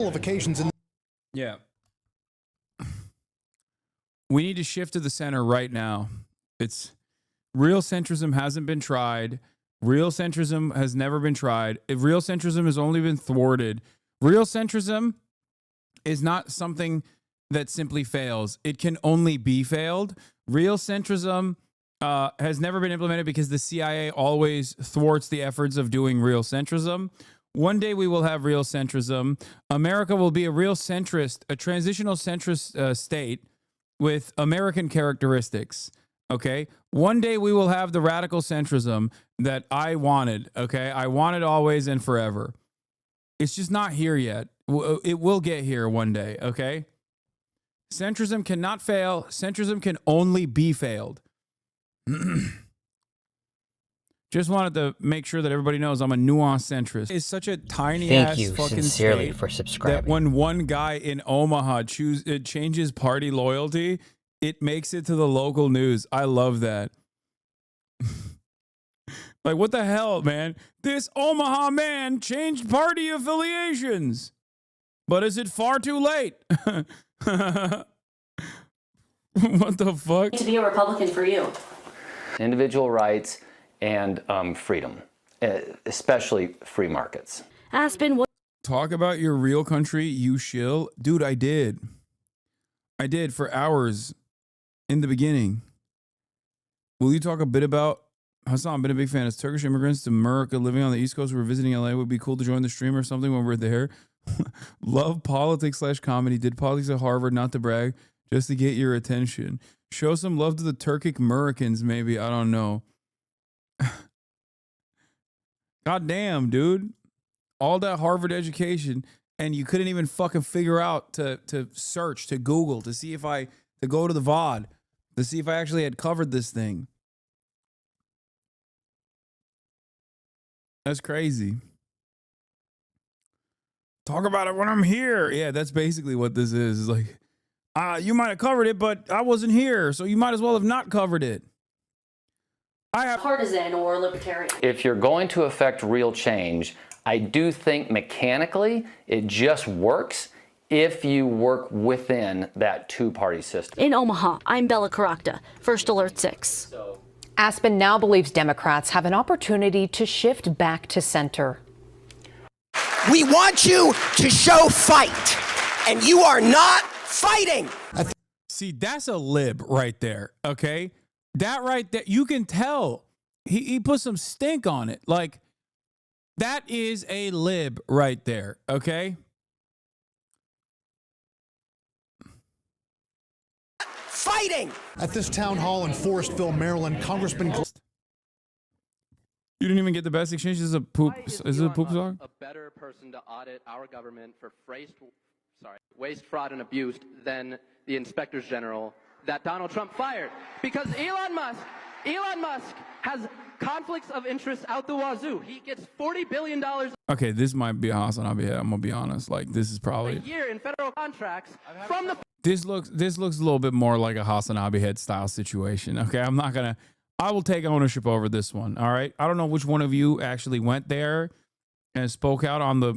of occasions in Yeah. We need to shift to the center right now. It's real centrism hasn't been tried. Real centrism has never been tried. Real centrism has only been thwarted. Real centrism is not something that simply fails. It can only be failed. Real centrism has never been implemented because the CIA always thwarts the efforts of doing real centrism. One day we will have real centrism. America will be a real centrist, a transitional centrist state with American characteristics. Okay. One day we will have the radical centrism that I wanted. Okay. I wanted always and forever. It's just not here yet. It will get here one day. Okay. Centrism cannot fail. Centrism can only be failed. Just wanted to make sure that everybody knows I'm a nuanced centrist. It's such a tiny ass fucking state for subscribing. that when one guy in Omaha changes party loyalty, it makes it to the local news. I love that. Like, what the hell, man? This Omaha man changed party affiliations. But is it far too late? What the fuck? To be a Republican for you. Individual rights and freedom, especially free markets. Aspen, what? Talk about your real country, you shill. Dude, I did. I did for hours in the beginning. Will you talk a bit about Hassan? I've been a big fan. As Turkish immigrants to America living on the East Coast, we're visiting LA. Would be cool to join the stream or something when we're there. Love politics / comedy. Did politics at Harvard, not to brag, just to get your attention. Show some love to the Turkic Americans, maybe. I don't know. God damn, dude. All that Harvard education, and you couldn't even fucking figure out to search, to Google, to see if to go to the VOD, to see if I actually had covered this thing. That's crazy. Talk about it when I'm here. Yeah, that's basically what this is. It's like, you might have covered it, but I wasn't here, so you might as well have not covered it. I have Partisan or libertarian? If you're going to affect real change, I do think mechanically it just works if you work within that two-party system. In Omaha, I'm Bella Caracta, First Alert 6. Aspen now believes Democrats have an opportunity to shift back to center. We want you to show fight, and you are not fighting. See, that's a lib right there, okay? That right there, you can tell he put some stink on it. Like, that is a lib right there, okay? Fighting. at this town hall in Forestville, Maryland, Congressman. You didn't even get the best exchange. This is a poop. Is it a poop song? A better person to audit our government for waste, fraud, and abuse than the inspectors general that Donald Trump fired, because Elon Musk has conflicts of interest out the wazoo. He gets $40 billion Okay, this might be a Hasanabi head. I'm gonna be honest. Like, this is probably a year in federal contracts from the. This looks a little bit more like a Hasanabi head style situation. Okay, I will take ownership over this one. All right. I don't know which one of you actually went there and spoke out on the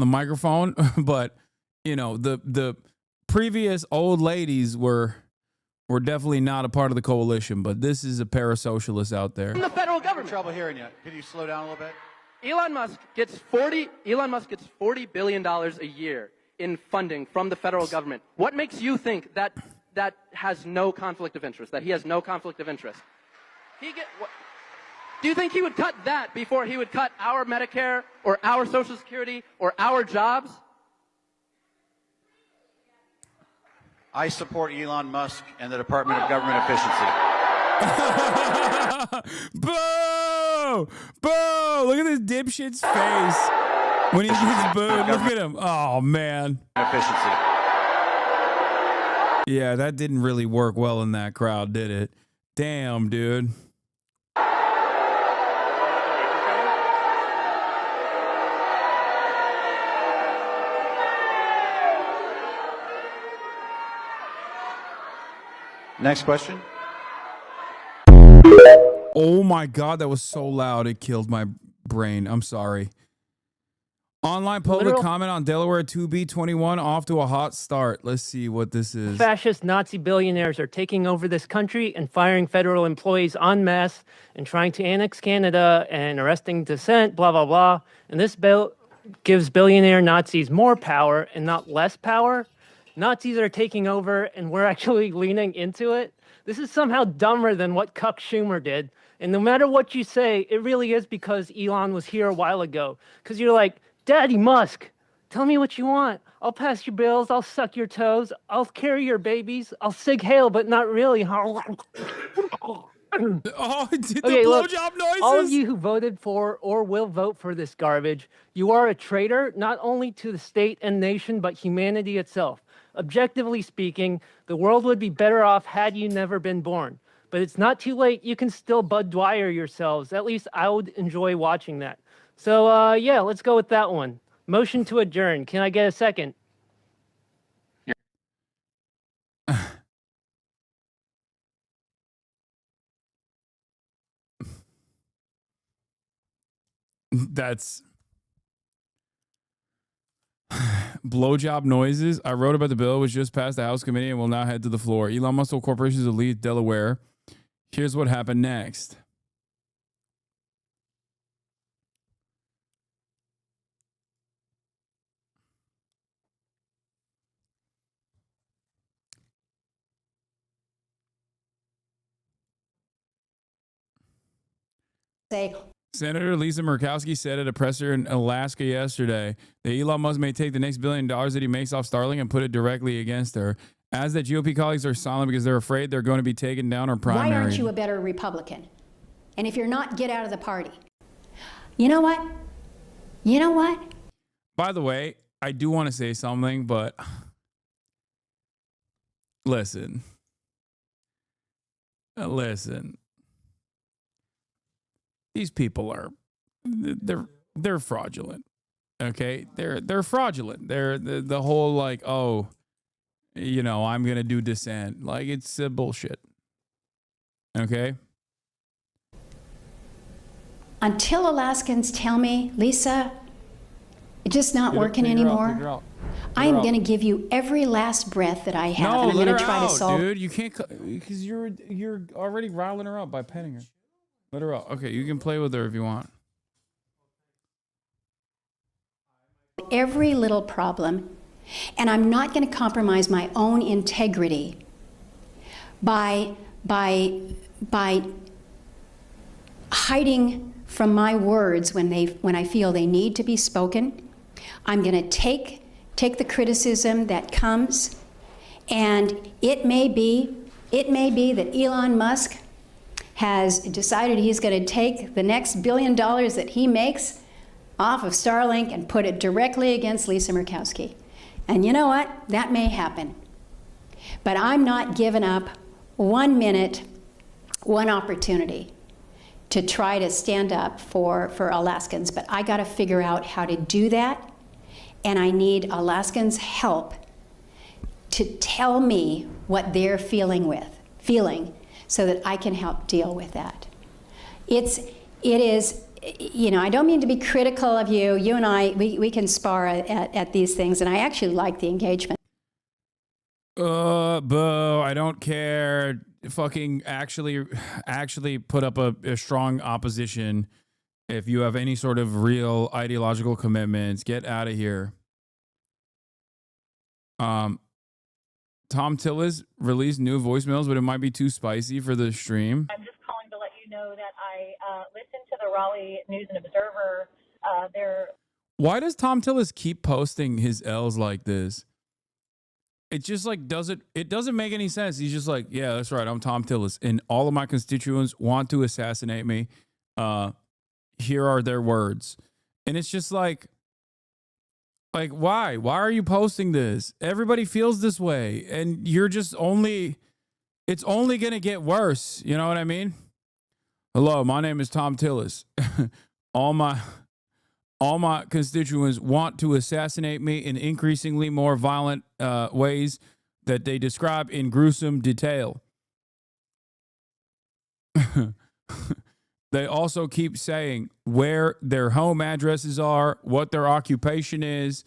microphone, but you know, the previous old ladies were definitely not a part of the coalition, but this is a parasocialist out there. From the federal government. Trouble hearing you. Can you slow down a little bit? Elon Musk gets $40 billion a year in funding from the federal government. What makes you think that has no conflict of interest, that he has no conflict of interest? Do you think he would cut that before he would cut our Medicare or our Social Security or our jobs? I support Elon Musk and the Department of Government Efficiency. Boo! Boo! Look at this dipshit's face when he gets booed. Look at him. Oh, man. Efficiency. Yeah, that didn't really work well in that crowd, did it? Damn, dude. Next question. Oh my God, that was so loud. It killed my brain. I'm sorry. Online public Literal comment on Delaware 2B21 off to a hot start. Let's see what this is. fascist Nazi billionaires are taking over this country and firing federal employees en masse and trying to annex Canada and arresting dissent, blah, blah, blah. And this bill gives billionaire Nazis more power and not less power. Nazis are taking over and we're actually leaning into it. This is somehow dumber than what Cuck Schumer did. And no matter what you say, it really is because Elon was here a while ago. Because you're like, Daddy Musk, tell me what you want. I'll pass your bills. I'll suck your toes. I'll carry your babies. I'll sig hail, but not really. Oh, it did Okay, the look, blowjob noises. all of you who voted for or will vote for this garbage, you are a traitor not only to the state and nation, but humanity itself. Objectively speaking, the world would be better off had you never been born. But it's not too late. You can still Bud Dwyer yourselves. At least I would enjoy watching that. So, yeah, let's go with that one. Motion to adjourn. Can I get a second? That's blowjob noises. I wrote about the bill, which just passed the House committee and will now head to the floor. Elon Musk Corporation to lead Delaware. Here's what happened next. Senator Lisa Murkowski said at a presser in Alaska yesterday that Elon Musk may take the next $1 billion that he makes off Starlink and put it directly against her. As that GOP colleagues are silent because they're afraid they're going to be taken down or primary. Why aren't you a better Republican? And if you're not, get out of the party. You know what? You know what? By the way, I do want to say something, but listen. Listen. These people are they're fraudulent. Okay? They're fraudulent. They're the whole like, oh, you know, I'm going to do dissent. Like it's bullshit. Okay? Until Alaskans tell me, Lisa, it's just not working anymore, I am going to give you every last breath that I have, and I'm going to try to solve. Dude, you can't, because you're already riling her up by petting her. Let her out. Okay, you can play with her if you want. Every little problem, and I'm not going to compromise my own integrity by hiding from my words when I feel they need to be spoken. I'm going to take the criticism that comes, and it may be that Elon Musk has decided he's going to take the next $1 billion that he makes off of Starlink and put it directly against Lisa Murkowski. And you know what? That may happen. But I'm not giving up 1 minute, one opportunity to try to stand up for Alaskans. But I got to figure out how to do that. And I need Alaskans' help to tell me what they're feeling, so that I can help deal with that. It is, you know, I don't mean to be critical of you. You and I, we can spar at these things, and I actually like the engagement. Boo, I don't care. Fucking actually put up a strong opposition. If you have any sort of real ideological commitments, get out of here. Tom Tillis released new voicemails, but it might be too spicy for the stream. I'm just calling to let you know that I listened to the Raleigh News and Observer. Why does Tom Tillis keep posting his L's like this? It just like it doesn't make any sense. He's just like, yeah, that's right. I'm Tom Tillis, and all of my constituents want to assassinate me. Here are their words. And it's just like why? Why are you posting this? Everybody feels this way, and you're just it's only going to get worse. You know what I mean? Hello, my name is Tom Tillis. all my constituents want to assassinate me in increasingly more violent ways that they describe in gruesome detail. They also keep saying where their home addresses are, what their occupation is,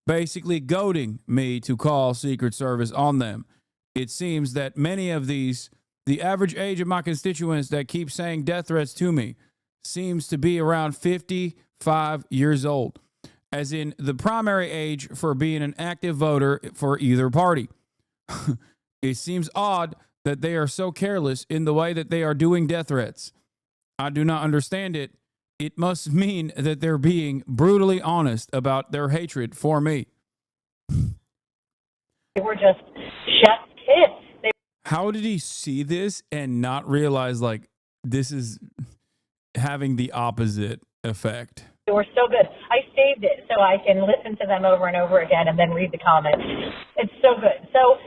basically goading me to call Secret Service on them. It seems that many of these, the average age of my constituents that keep saying death threats to me seems to be around 55 years old, as in the primary age for being an active voter for either party. It seems odd that they are so careless in the way that they are doing death threats. I do not understand it. It must mean that they're being brutally honest about their hatred for me. They were just chef's kiss. How did he see this and not realize, like, this is having the opposite effect? They were so good. I saved it so I can listen to them over and over again and then read the comments. It's so good. So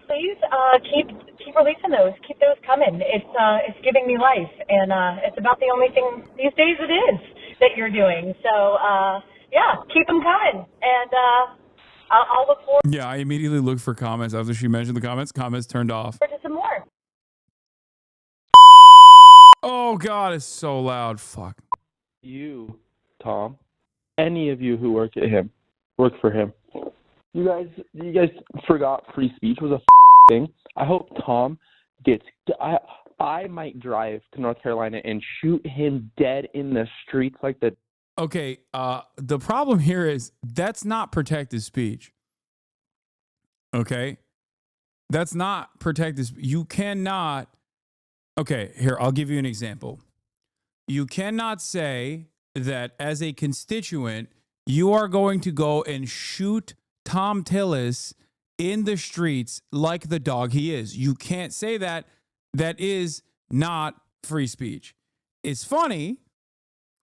please keep releasing those. Keep those coming. It's giving me life, and it's about the only thing these days it is that you're doing. So yeah, keep them coming, and I'll look forward. Yeah, I immediately looked for comments after she mentioned the comments. Comments turned off. To some more. Oh God, it's so loud. Fuck. You, Tom, any of you who work for him. You guys forgot free speech was a thing. I hope Tom gets. I might drive to North Carolina and shoot him dead in the streets like the. Okay, the problem here is that's not protected speech. Okay, that's not protected. You cannot. Okay, here I'll give you an example. You cannot say that as a constituent you are going to go and shoot Tom Tillis in the streets like the dog he is. You can't say that. That is not free speech. It's funny,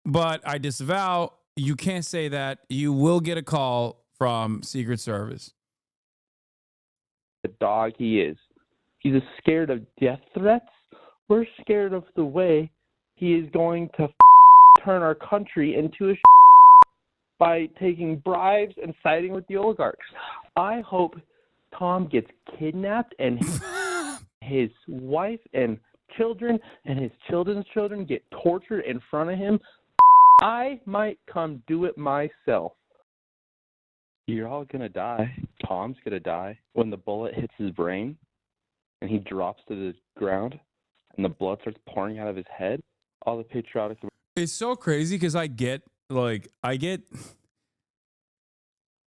but I disavow. You can't say that. You will get a call from Secret Service. The dog he is. He's scared of death threats. We're scared of the way he is going to turn our country into a by taking bribes and siding with the oligarchs. I hope Tom gets kidnapped and his wife and children and his children's children get tortured in front of him. I might come do it myself. You're all going to die. Tom's going to die when the bullet hits his brain and he drops to the ground and the blood starts pouring out of his head. All the patriotic. It's so crazy because I get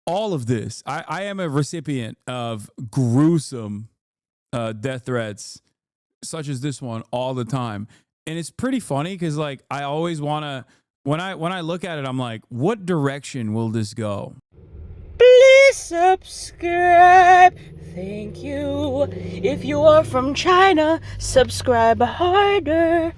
all of this. I am a recipient of gruesome death threats such as this one all the time. And it's pretty funny because like I always want to, when I look at it, I'm like, what direction will this go? Please subscribe. Thank you. If you are from China, subscribe harder.